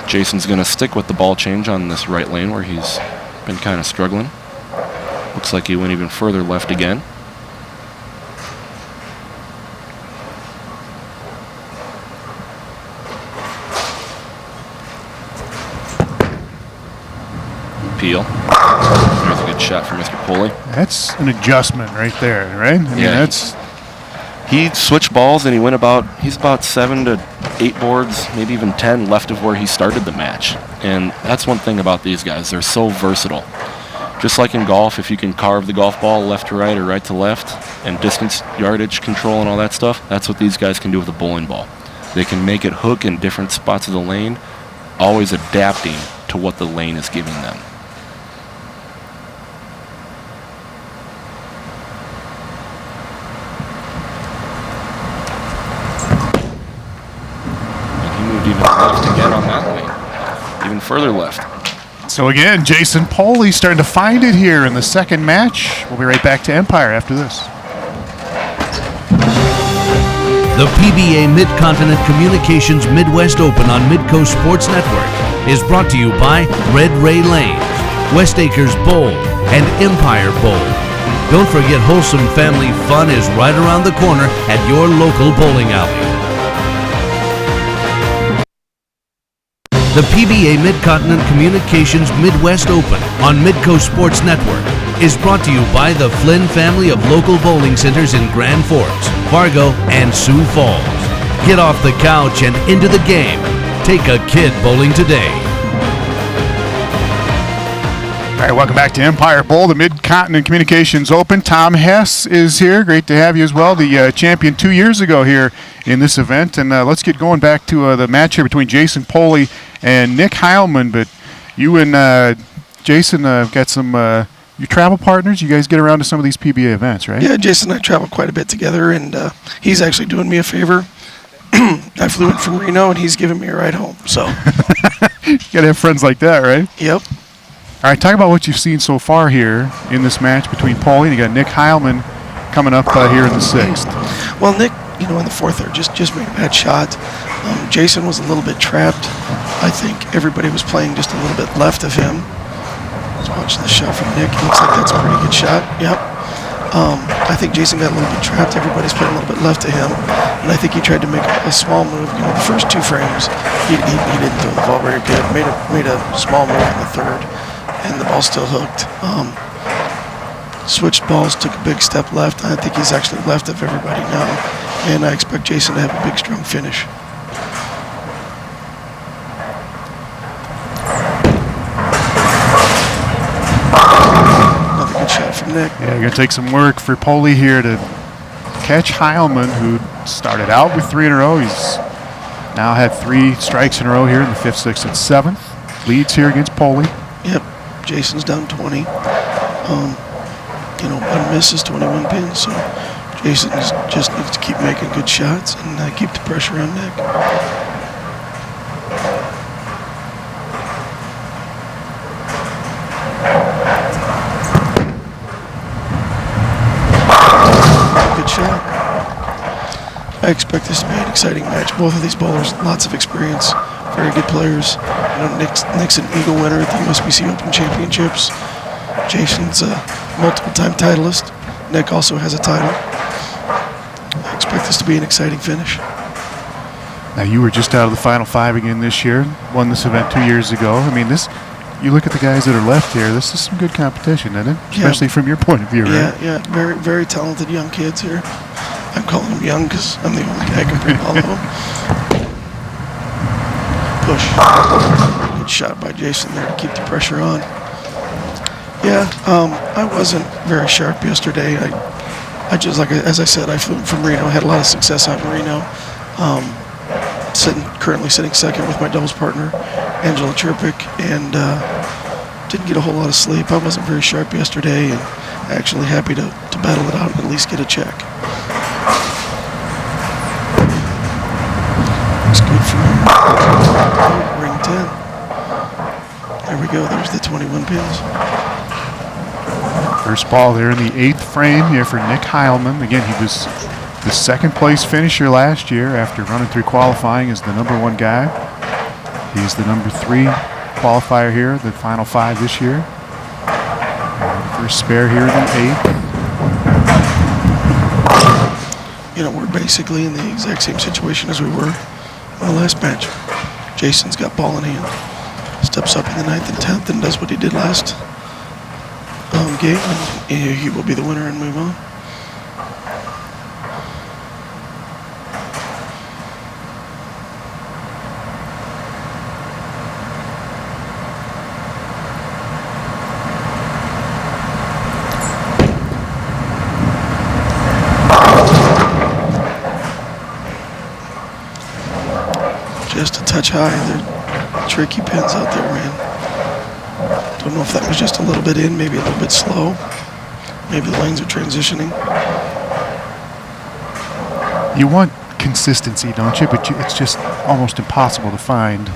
Jason's going to stick with the ball change on this right lane where he's been kind of struggling. Looks like he went even further left again. Peel. There's a good shot from Mr. Poli. That's an adjustment right there, right? I mean, he switched balls and he's about 7 to 8 boards, maybe even 10 left of where he started the match. And that's one thing about these guys. They're so versatile. Just like in golf, if you can carve the golf ball left to right or right to left and distance, yardage control and all that stuff, that's what these guys can do with a bowling ball. They can make it hook in different spots of the lane, always adapting to what the lane is giving them. Even left again on that lane. Even further left. So again, Jason Poli starting to find it here in the second match. We'll be right back to Empire after this. The PBA Midcontinent Communications Midwest Open on Midco Sports Network is brought to you by Red Ray Lanes, West Acres Bowl, and Empire Bowl. Don't forget wholesome family fun is right around the corner at your local bowling alley. The PBA Midcontinent Communications Midwest Open on Midco Sports Network is brought to you by the Flynn family of local bowling centers in Grand Forks, Fargo, and Sioux Falls. Get off the couch and into the game. Take a kid bowling today. All right, welcome back to Empire Bowl, the Midcontinent Communications Open. Tom Hess is here. Great to have you as well, the champion 2 years ago here in this event. And let's get going back to the match here between Jason Poli and Nick Heilman. But you and Jason got some your travel partners. You guys get around to some of these PBA events, right? Yeah, Jason and I travel quite a bit together, and he's actually doing me a favor. I flew in from Reno, and he's giving me a ride home. So you got to have friends like that, right? Yep. All right, talk about what you've seen so far here in this match between Poli and you got Nick Heilman coming up here in the sixth. Well, Nick, in the fourth there, just made a bad shot. Jason was a little bit trapped. I think everybody was playing just a little bit left of him. Let's watch the shot from Nick. It looks like that's a pretty good shot. Yep. I think Jason got a little bit trapped. Everybody's playing a little bit left of him. And I think he tried to make a small move. The first two frames, he didn't throw the ball very good. Made a small move in the third. And the ball still hooked. Switched balls, took a big step left. I think he's actually left of everybody now. And I expect Jason to have a big, strong finish. Another good shot from Nick. Yeah, going to take some work for Poli here to catch Heilman, who started out with 3 in a row. He's now had 3 strikes in a row here in the 5th, 6th, and 7th. Leads here against Poli. Yep. Jason's down 20. One miss is 21 pins, so Jason just needs to keep making good shots and keep the pressure on Nick. Good shot. I expect this to be an exciting match. Both of these bowlers, lots of experience, very good players. Nick's an Eagle winner at the USBC Open Championships. Jason's a multiple-time titleist. Nick also has a title. I expect this to be an exciting finish. Now, you were just out of the Final 5 again this year. Won this event 2 years ago. I mean, you look at the guys that are left here, this is some good competition, isn't it? Especially from your point of view, right? Yeah, very, very talented young kids here. I'm calling them young because I'm the only guy who can bring all of them. Push. Good shot by Jason there to keep the pressure on. Yeah, I wasn't very sharp yesterday. I just, as I said, I flew from Reno. I had a lot of success out in Reno. Currently sitting second with my doubles partner, Angela Chirpik, and didn't get a whole lot of sleep. I wasn't very sharp yesterday, and actually happy to battle it out and at least get a check. It's good for him. Ring 10. There we go. There's the 21 pins. First ball there in the 8th frame here for Nick Heilman. Again, he was the 2nd place finisher last year after running through qualifying as the #1 guy. He is the number 3 qualifier here, the final 5 this year. First spare here in the 8th. You know, we're basically in the exact same situation as we were in the last match. Jason's got ball in hand, steps up in the 9th and 10th and does what he did last game, and he will be the winner and move on. Just a touch high. They're tricky pins out there, man. Don't know if that was just a little bit in, maybe a little bit slow. Maybe the lanes are transitioning. You want consistency, don't you? But it's just almost impossible to find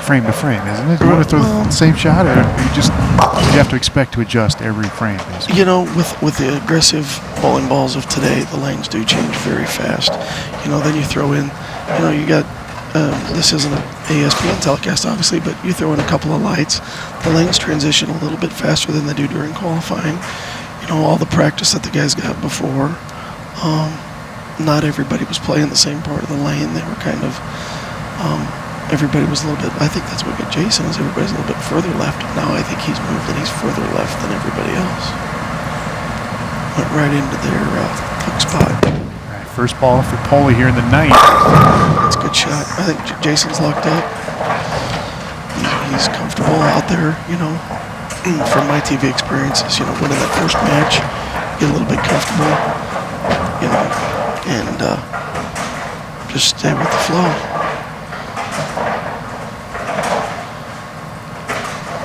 frame to frame, isn't it? You want to throw the same shot, or you have to expect to adjust every frame, basically. You know, with the aggressive bowling balls of today, the lanes do change very fast. You know, then you throw in, you know, you got this isn't an ESPN telecast, obviously, but you throw in a couple of lights, the lanes transition a little bit faster than they do during qualifying. You know, all the practice that the guys got before, not everybody was playing the same part of the lane. They were kind of, everybody was a little bit, I think that's what got Jason, is everybody's a little bit further left. Now I think he's moved and he's further left than everybody else. Went right into their hook spot. First ball for Poli here in the 9th. That's a good shot. I think Jason's locked up. He's comfortable out there, you know. From my TV experiences, you know, winning that first match, get a little bit comfortable, you know, and just stay with the flow.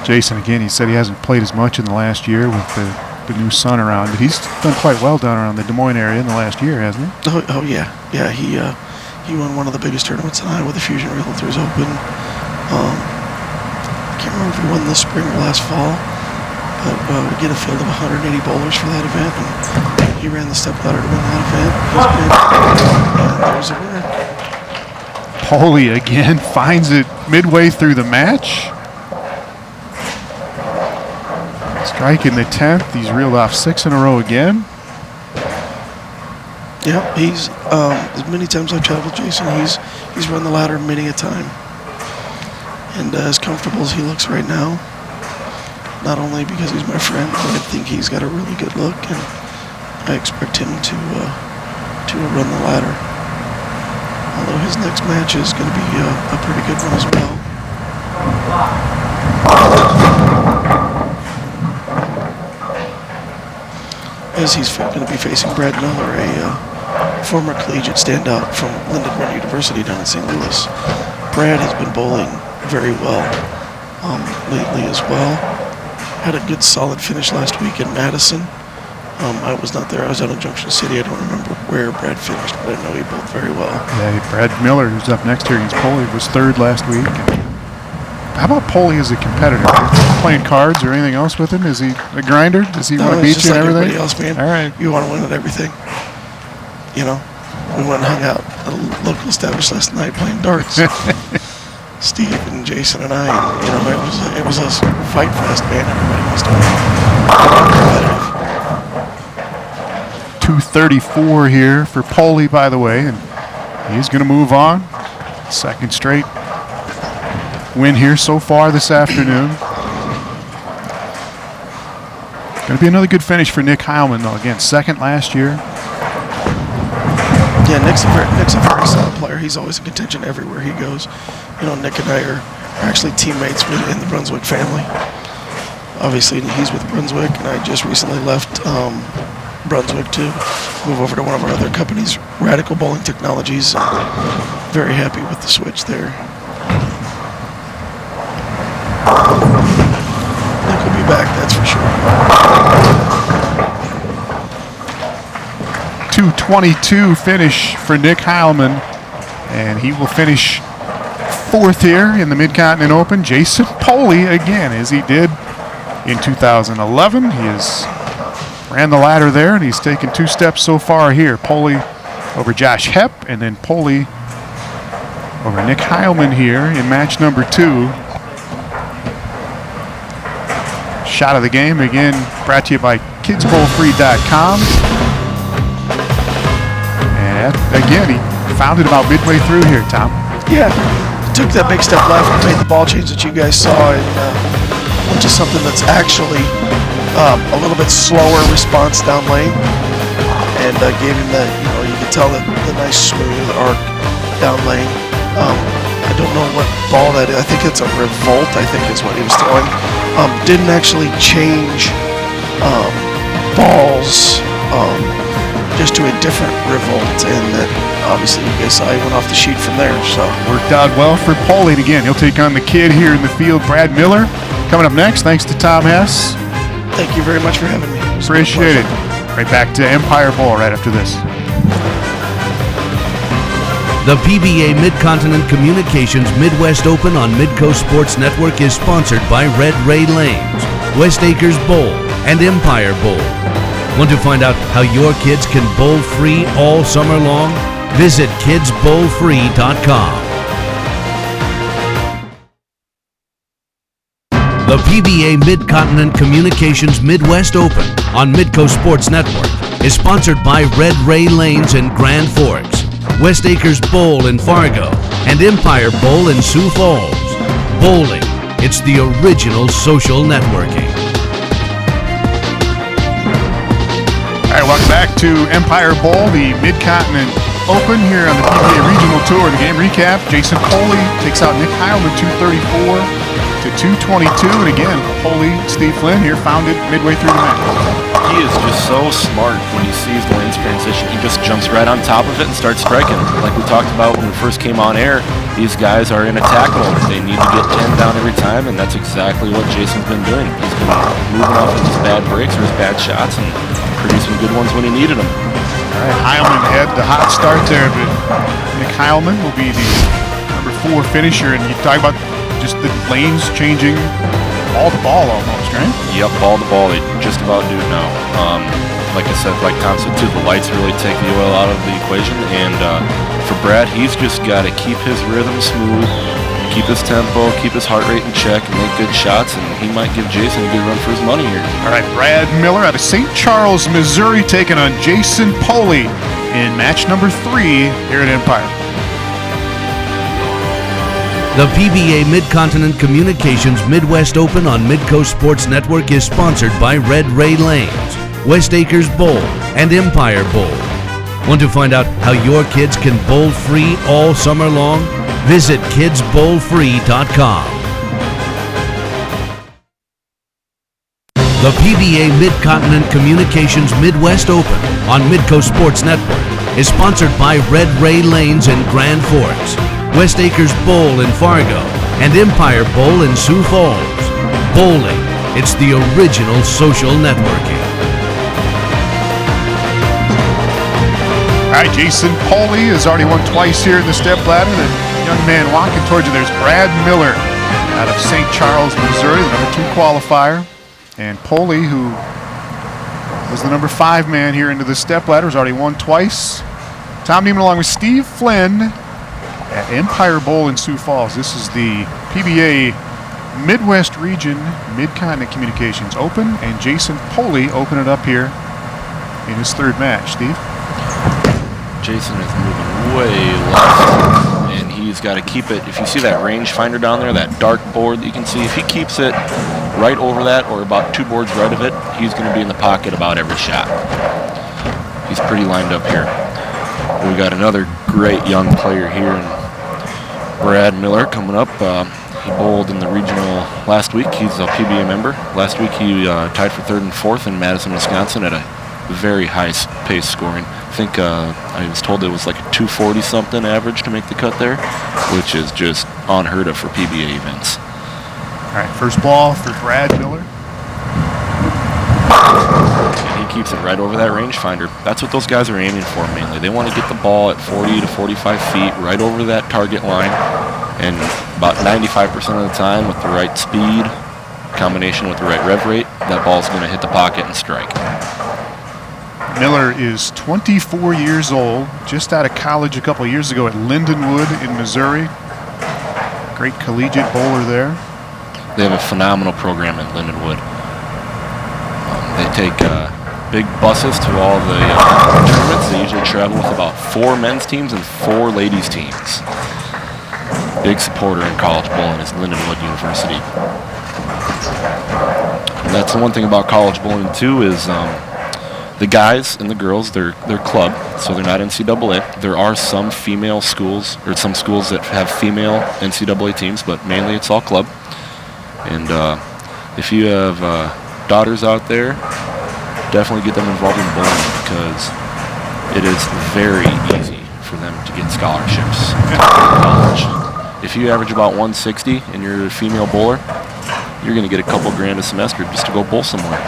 Jason, again, he said he hasn't played as much in the last year with the new sun around, but he's done quite well down around the Des Moines area in the last year, hasn't he? Oh yeah. He won one of the biggest tournaments in Iowa, the Fusion Realtors Open. I can't remember if he won this spring or last fall, but we get a field of 180 bowlers for that event, and he ran the step ladder to win that event. There's a winner. Poli again finds it midway through the match. Strike in the 10th. He's reeled off 6 in a row again. Yeah, he's as many times I've traveled, Jason, he's run the ladder many a time, and as comfortable as he looks right now, not only because he's my friend, but I think he's got a really good look, and I expect him to run the ladder. Although his next match is going to be a pretty good one as well. As he's going to be facing Brad Miller, a former collegiate standout from Lindenwood University down in St. Louis. Brad has been bowling very well lately as well. Had a good solid finish last week in Madison. I was not there. I was out in Junction City. I don't remember where Brad finished, but I know he bowled very well. Yeah, Brad Miller, who's up next here against Poli, was 3rd last week. How about Poli as a competitor? Playing cards or anything else with him? Is he a grinder? Does he want to beat you and everything? Else, man. All right. You want to win at everything. You know, we went and hung out at a local establishment last night playing darts. Steve and Jason and I, you know, it was a fight fest, man. Everybody wants to win. 234 here for Poli, by the way, and he's going to move on. 2nd straight win here so far this afternoon. Going to be another good finish for Nick Heilman, though. Again, 2nd last year. Yeah, Nick's a very solid player. He's always in contention everywhere he goes. You know, Nick and I are actually teammates in the Brunswick family. Obviously, he's with Brunswick, and I just recently left Brunswick to move over to one of our other companies, Radical Bowling Technologies. Very happy with the switch there. Nick will be back, that's for sure. 222 finish for Nick Heilman, and he will finish 4th here in the Midcontinent Open. Jason Poli again, as he did in 2011. He has ran the ladder there, and he's taken 2 steps so far here. Poli over Josh Hepp, and then Poli over Nick Heilman here in match number 2. Shot of the game, again, brought to you by kidsbowlfree.com. And again, he found it about midway through here, Tom. Yeah, took that big step left, made the ball change that you guys saw, and went to something that's actually a little bit slower response down lane, and gave him the, you could tell the nice smooth arc down lane. I don't know what ball that is. I think it's a revolt, I think is what he was throwing. Didn't actually change balls, just to a different revolt, and that obviously you guys saw he went off the sheet from there. So worked out well for Poli. And again, he'll take on the kid here in the field, Brad Miller. Coming up next, thanks to Tom Hess. Thank you very much for having me. Appreciate it. Right back to Empire Bowl right after this. The PBA Midcontinent Communications Midwest Open on Midco Sports Network is sponsored by Red Ray Lanes, West Acres Bowl, and Empire Bowl. Want to find out how your kids can bowl free all summer long? Visit kidsbowlfree.com. The PBA Midcontinent Communications Midwest Open on Midco Sports Network is sponsored by Red Ray Lanes in Grand Forks, West Acres Bowl in Fargo, and Empire Bowl in Sioux Falls. Bowling, it's the original social networking. All right, welcome back to Empire Bowl, the Midcontinent Open here on the PBA Regional Tour. The game recap, Jason Poli takes out Nick Heilman 234 to 222. And again, Poli, Steve Flynn here found it midway through the match. He is just so smart when he sees the lanes transition. He just jumps right on top of it and starts striking. Like we talked about when we first came on air, these guys are in attack mode. They need to get 10 down every time, and that's exactly what Jason's been doing. He's been moving off of his bad breaks or his bad shots and producing good ones when he needed them. All right, Heilman had the hot start there, but Nick Heilman will be the number 4 finisher. And you talk about just the lanes changing ball to ball almost, right? Yep, ball to ball. They just about do it now. Like I said, like Tom said too, the lights really take the oil out of the equation. And for Brad, he's just got to keep his rhythm smooth, keep his tempo, keep his heart rate in check, and make good shots, and he might give Jason a good run for his money here. All right, Brad Miller out of St. Charles, Missouri, taking on Jason Poli in match number 3 here at Empire. The PBA Midcontinent Communications Midwest Open on Midco Sports Network is sponsored by Red Ray Lanes, West Acres Bowl, and Empire Bowl. Want to find out how your kids can bowl free all summer long? Visit kidsbowlfree.com. The PBA Midcontinent Communications Midwest Open on Midco Sports Network is sponsored by Red Ray Lanes in Grand Forks, West Acres Bowl in Fargo, and Empire Bowl in Sioux Falls. Bowling, it's the original social networking. All right, Jason Poli has already won twice here in the step ladder. The young man walking towards you, there's Brad Miller out of St. Charles, Missouri, the number 2 qualifier. And Poli, who was the number 5 man here into the step ladder, has already won twice. Tom Neiman along with Steve Flynn at Empire Bowl in Sioux Falls. This is the PBA Midwest Region Midcontinent Communications Open, and Jason Poli open it up here in his 3rd match. Steve? Jason is moving way left, and he's got to keep it. If you see that rangefinder down there, that dark board that you can see, if he keeps it right over that or about 2 boards right of it, he's going to be in the pocket about every shot. He's pretty lined up here. We got another great young player here, and Brad Miller coming up. He bowled in the regional last week. He's a PBA member. Last week he tied for 3rd and 4th in Madison, Wisconsin at a very high pace scoring. I think I was told it was like a 240 something average to make the cut there, which is just unheard of for PBA events. All right, first ball for Brad Miller. And he keeps it right over that rangefinder. That's what those guys are aiming for mainly. They want to get the ball at 40 to 45 feet right over that target line, and about 95% of the time with the right speed, combination with the right rev rate, that ball's going to hit the pocket and strike. Miller is 24 years old, just out of college a couple of years ago at Lindenwood in Missouri. Great collegiate bowler there. They have a phenomenal program at Lindenwood. They take big buses to all the tournaments. They usually travel with about 4 men's teams and 4 ladies teams. Big supporter in college bowling is Lindenwood University. And that's the one thing about college bowling too is the guys and the girls, they're club, so they're not NCAA. There are some female schools, or some schools that have female NCAA teams, but mainly it's all club. And if you have daughters out there, definitely get them involved in bowling because it is very easy for them to get scholarships to college. If you average about 160 and you're a female bowler, you're going to get a couple grand a semester just to go bowl somewhere.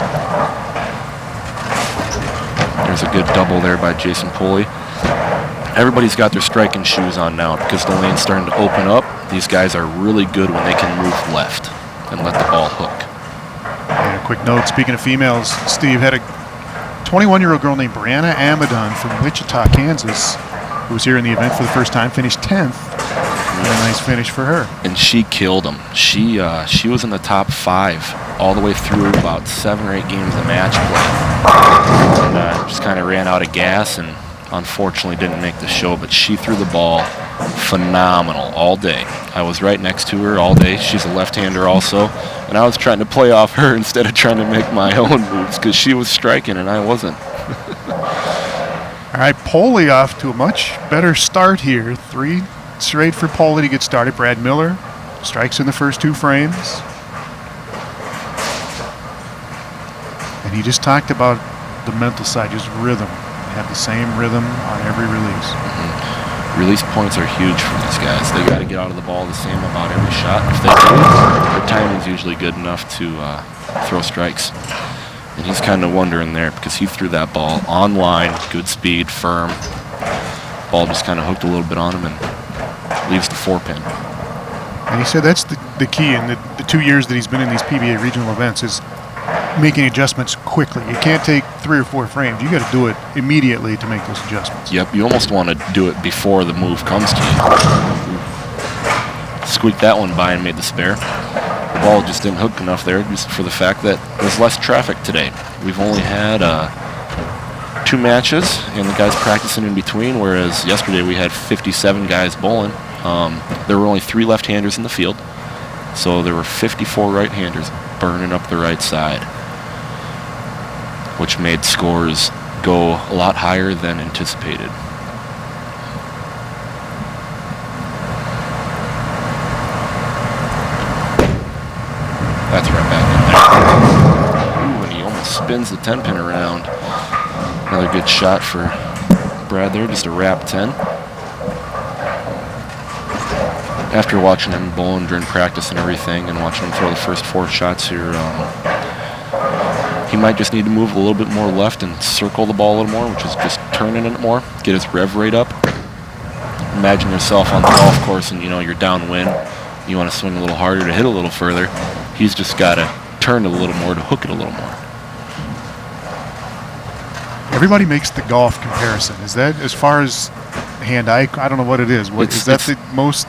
There's a good double there by Jason Poli. Everybody's got their striking shoes on now because the lane's starting to open up. These guys are really good when they can move left and let the ball hook. And a quick note, speaking of females, Steve had a 21-year-old girl named Brianna Amadon from Wichita, Kansas, who was here in the event for the first time, finished 10th. A nice finish for her. And she killed them. She was in the top 5 all the way through about 7 or 8 games of match play. And just kind of ran out of gas and unfortunately didn't make the show, but she threw the ball phenomenal all day. I was right next to her all day. She's a left-hander also, and I was trying to play off her instead of trying to make my own moves because she was striking and I wasn't. All right, Poli off to a much better start here. 3 straight for Poli to get started. Brad Miller strikes in the first 2 frames. And he just talked about the mental side, just rhythm. Have the same rhythm on every release. Mm-hmm. Release points are huge for these guys. They got to get out of the ball the same about every shot. If they do, their timing's usually good enough to throw strikes. And he's kind of wondering there because he threw that ball on line, good speed, firm. Ball just kind of hooked a little bit on him and leaves the 4-pin. And he said that's the key in the 2 years that he's been in these PBA regional events is making adjustments quickly. You can't take 3 or 4 frames. You got to do it immediately to make those adjustments. Yep, you almost want to do it before the move comes to you. Squeaked that one by and made the spare. The ball just didn't hook enough there just for the fact that there's less traffic today. We've only had 2 matches and the guys practicing in between, whereas yesterday we had 57 guys bowling. There were only 3 left-handers in the field, so there were 54 right-handers burning up the right side, which made scores go a lot higher than anticipated. That's right back in there. Ooh, and he almost spins the 10-pin around. Another good shot for Brad there, just a wrap 10. After watching him bowling during practice and everything and watching him throw the first 4 shots here, he might just need to move a little bit more left and circle the ball a little more, which is just turning it more, get his rev rate up. Imagine yourself on the golf course and you're downwind. You want to swing a little harder to hit a little further. He's just got to turn it a little more to hook it a little more. Everybody makes the golf comparison. Is that as far as hand-eye? I don't know what it is. Is that the most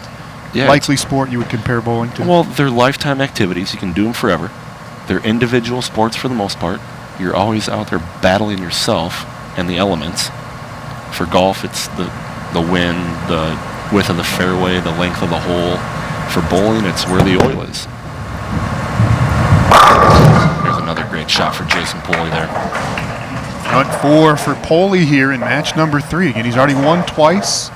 likely sport you would compare bowling to? Well, they're lifetime activities. You can do them forever. They're individual sports for the most part. You're always out there battling yourself and the elements. For golf, it's the wind, the width of the fairway, the length of the hole. For bowling, it's where the oil is. There's another great shot for Jason Poli there. Front 4 for Poli here in match number 3. Again, he's already won twice.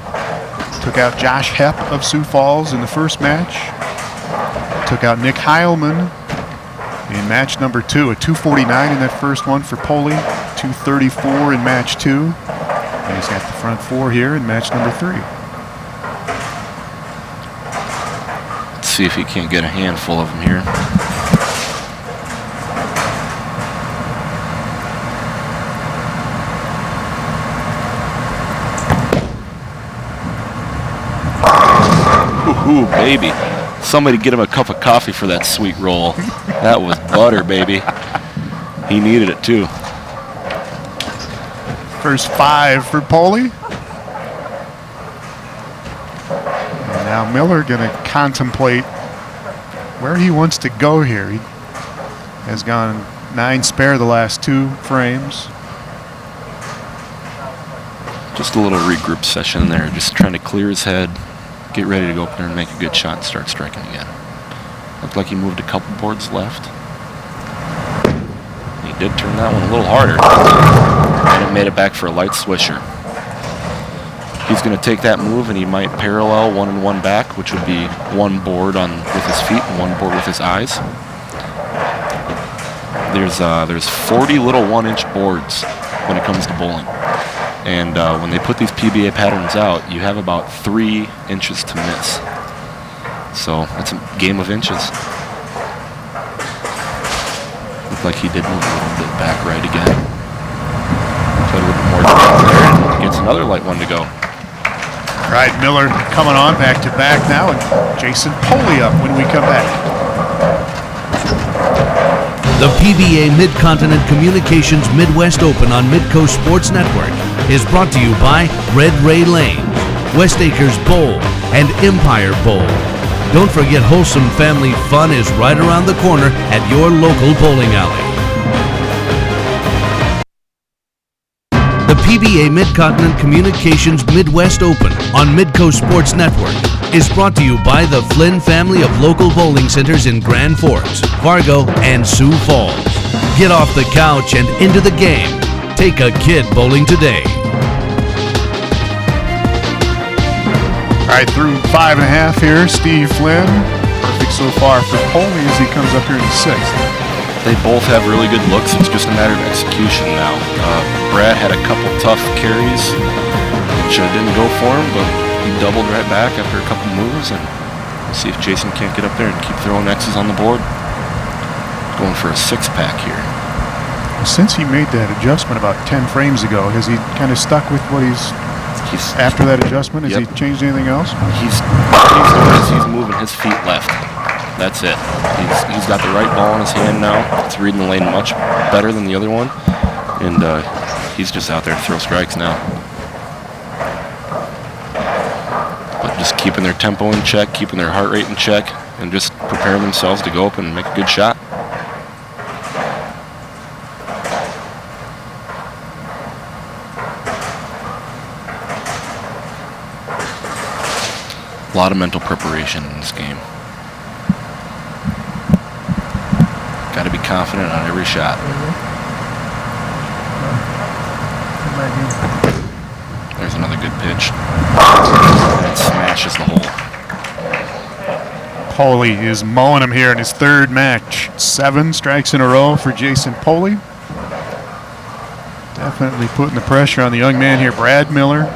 Took out Josh Hepp of Sioux Falls in the first match. Took out Nick Heilman in match number 2. A 249 in that first one for Poli. 234 in match 2. And he's got the front 4 here in match number 3. Let's see if he can't get a handful of them here. Ooh, baby. Somebody get him a cup of coffee for that sweet roll. That was butter, baby. He needed it, too. First 5 for Poli. And now Miller going to contemplate where he wants to go here. He has gone 9 spare the last 2 frames. Just a little regroup session there, just trying to clear his head, get ready to go up there and make a good shot and start striking again. Looked like he moved a couple boards left. He did turn that one a little harder, and it made it back for a light swisher. He's going to take that move, and he might parallel 1 and 1 back, which would be 1 board with his feet and 1 board with his eyes. There's 40 little 1-inch boards when it comes to bowling. And when they put these PBA patterns out, you have about 3 inches to miss. So it's a game of inches. Looked like he did move a little bit back right again. Played a little bit more down there and gets another light one to go. All right, Miller coming on back to back now, and Jason Poli up when we come back. The PBA Midcontinent Communications Midwest Open on Midco Sports Network is brought to you by Red Ray Lane, West Acres Bowl, and Empire Bowl. Don't forget wholesome family fun is right around the corner at your local bowling alley. The PBA Midcontinent Communications Midwest Open on Midco Sports Network is brought to you by the Flynn family of local bowling centers in Grand Forks, Fargo, and Sioux Falls. Get off the couch and into the game. Take a kid bowling today. All right, through 5.5 here, Steve Flynn. Perfect so far for Poli as he comes up here in the 6th. They both have really good looks. It's just a matter of execution now. Brad had a couple tough carries, which didn't go for him, but he doubled right back after a couple moves, and we'll see if Jason can't get up there and keep throwing X's on the board. Going for a 6-pack here. Since he made that adjustment about 10 frames ago, has he kind of stuck with what he's after that adjustment? Has he changed anything else? He's moving his feet left. That's it. He's got the right ball in his hand now. It's reading the lane much better than the other one, and he's just out there to throw strikes now. But just keeping their tempo in check, keeping their heart rate in check, and just preparing themselves to go up and make a good shot. A lot of mental preparation in this game. Got to be confident on every shot. There's another good pitch. It smashes the hole. Poli is mowing him here in his 3rd match. 7 strikes in a row for Jason Poli. Definitely putting the pressure on the young man here, Brad Miller.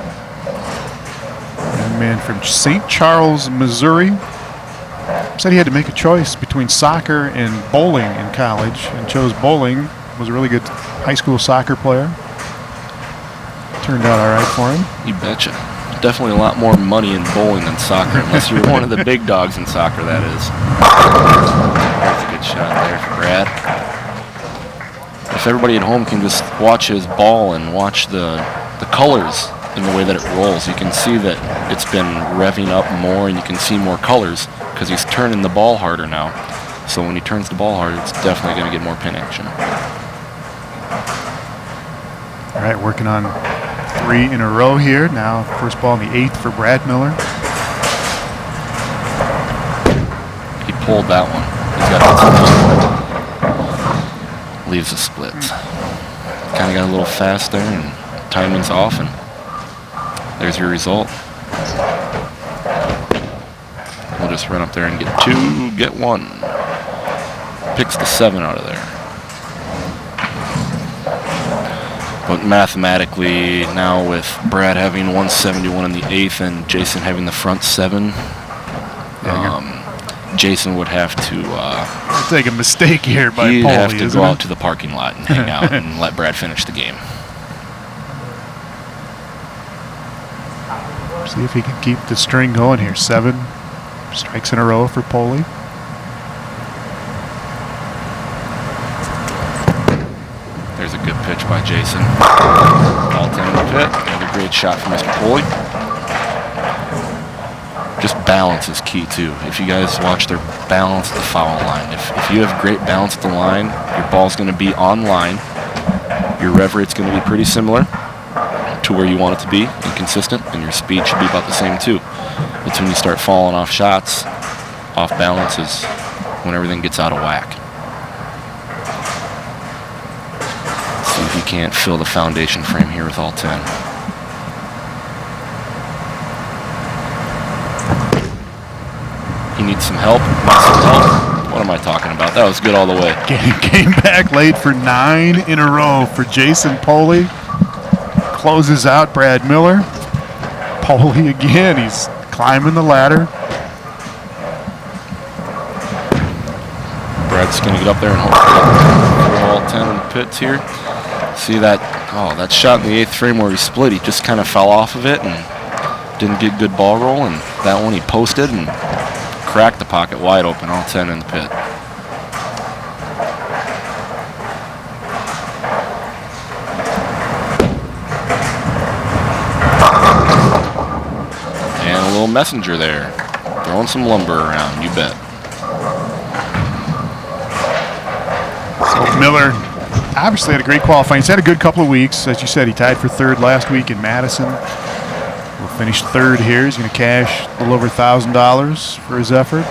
Young man from St. Charles, Missouri. Said he had to make a choice between soccer and bowling in college, and chose bowling. Was a really good high school soccer player. Turned out all right for him. You betcha. Definitely a lot more money in bowling than soccer, unless you're one of the big dogs in soccer, that is. That's a good shot there for Brad. If everybody at home can just watch his ball and watch the colors in the way that it rolls, you can see that it's been revving up more, and you can see more colors because he's turning the ball harder now. So when he turns the ball harder, it's definitely going to get more pin action. All right, working on 3 in a row here. Now first ball in the 8th for Brad Miller. He pulled that one. He's got that. Leaves a split. Kind of got a little fast there, and timing's off, and there's your result. We'll just run up there and get 2, get 1. Picks the 7 out of there. But mathematically, now with Brad having 171 in the 8th and Jason having the front 7, Jason would have to take a mistake here by Poli. He'd have to go out to the parking lot and hang out and let Brad finish the game. See if he can keep the string going here. 7 strikes in a row for Poli. There's a good pitch by Jason. All 10 in the pit. Another great shot from Mr. Poli. Just balance is key too. If you guys watch their balance at the foul line, if you have great balance at the line, your ball's going to be on line. Your rev rate's going to be pretty similar to where you want it to be and consistent, and your speed should be about the same too. It's when you start falling off shots, off balance is when everything gets out of whack. Let's see if you can't fill the foundation frame here with all 10. He needs some help. What am I talking about? That was good all the way. Came back late for 9 in a row for Jason Poli. Closes out Brad Miller. Poli again. He's climbing the ladder. Brad's going to get up there and hold all 10 in the pits here. See that? Oh, that shot in the 8th frame where he split. He just kind of fell off of it and didn't get good ball roll. And that one he posted and cracked the pocket wide open, all 10 in the pit. And a little messenger there, throwing some lumber around, you bet. So Miller obviously had a great qualifying. He's had a good couple of weeks. As you said, he tied for 3rd last week in Madison. Finished 3rd here. He's going to cash a little over $1,000 for his effort.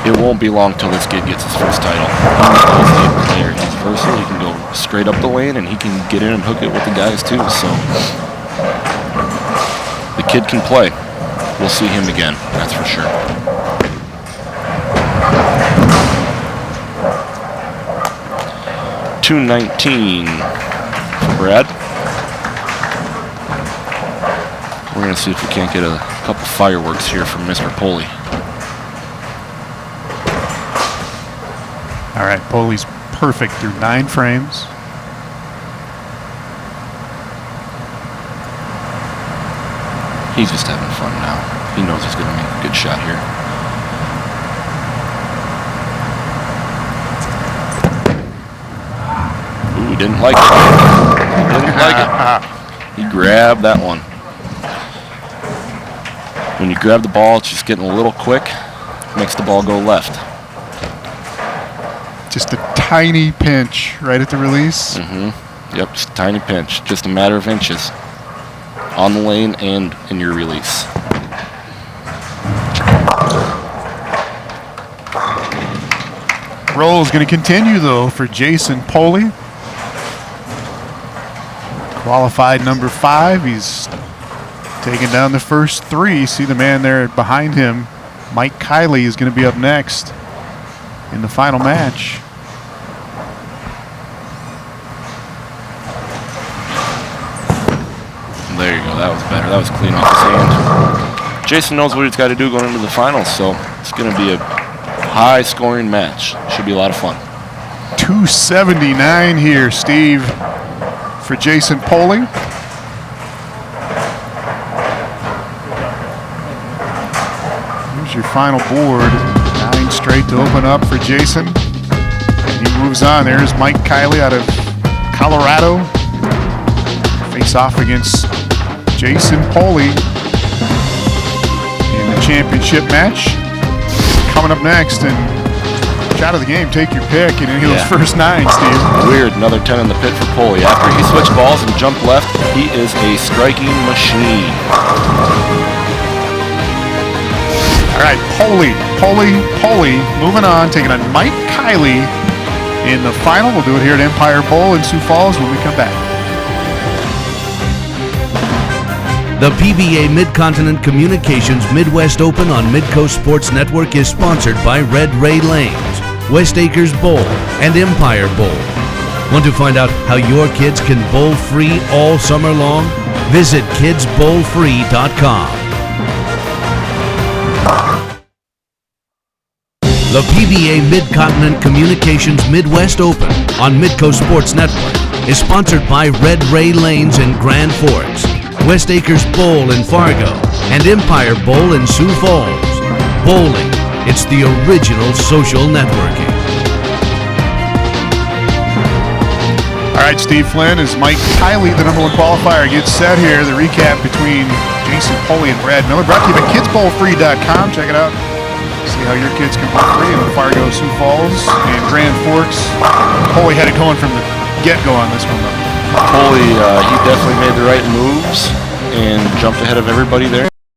It won't be long till this kid gets his first title. He's a player. He's versatile. He can go straight up the lane, and he can get in and hook it with the guys too. So the kid can play. We'll see him again. That's for sure. $219 for Brad. We're going to see if we can't get a couple fireworks here from Mr. Poli. All right, Poli's perfect through 9 frames. He's just having fun now. He knows he's going to make a good shot here. Ooh, he didn't like it. He didn't like it. He grabbed that one. When you grab the ball, it's just getting a little quick. Makes the ball go left. Just a tiny pinch right at the release. Mm-hmm. Yep, just a tiny pinch. Just a matter of inches. On the lane and in your release. Roll is going to continue, though, for Jason Poli. Qualified number 5. He's taking down the first 3. See the man there behind him. Mike Kiley is going to be up next in the final match. There you go. That was better. That was clean off his hand. Jason knows what he's got to do going into the finals, so it's going to be a high-scoring match. Should be a lot of fun. 279 here, Steve, for Jason Poli. Here's your final board. 9 straight to open up for Jason. And he moves on. There's Mike Kiley out of Colorado. Face off against Jason Poli in the championship match. Coming up next, and shot of the game, take your pick in any of those first 9, Steve. Weird, another 10 in the pit for Poli. After he switched balls and jumped left, he is a striking machine. All right, Poli, moving on, taking on Mike Kiley in the final. We'll do it here at Empire Bowl in Sioux Falls when we come back. The PBA Midcontinent Communications Midwest Open on Midco Sports Network is sponsored by Red Ray Lanes, West Acres Bowl, and Empire Bowl. Want to find out how your kids can bowl free all summer long? Visit kidsbowlfree.com. The PBA Midcontinent Communications Midwest Open on Midco Sports Network is sponsored by Red Ray Lanes in Grand Forks, West Acres Bowl in Fargo, and Empire Bowl in Sioux Falls. Bowling, it's the original social networking. All right, Steve Flynn, as Mike Kiley, the #1 qualifier, gets set here. The recap between Jason Poli and Brad Miller. Brought to you by kidsbowlfree.com. Check it out. See how your kids can bowl free in Fargo, Sioux Falls, and Grand Forks. Poli had it going from the get-go on this one, though. Poli, he definitely made the right moves and jumped ahead of everybody there.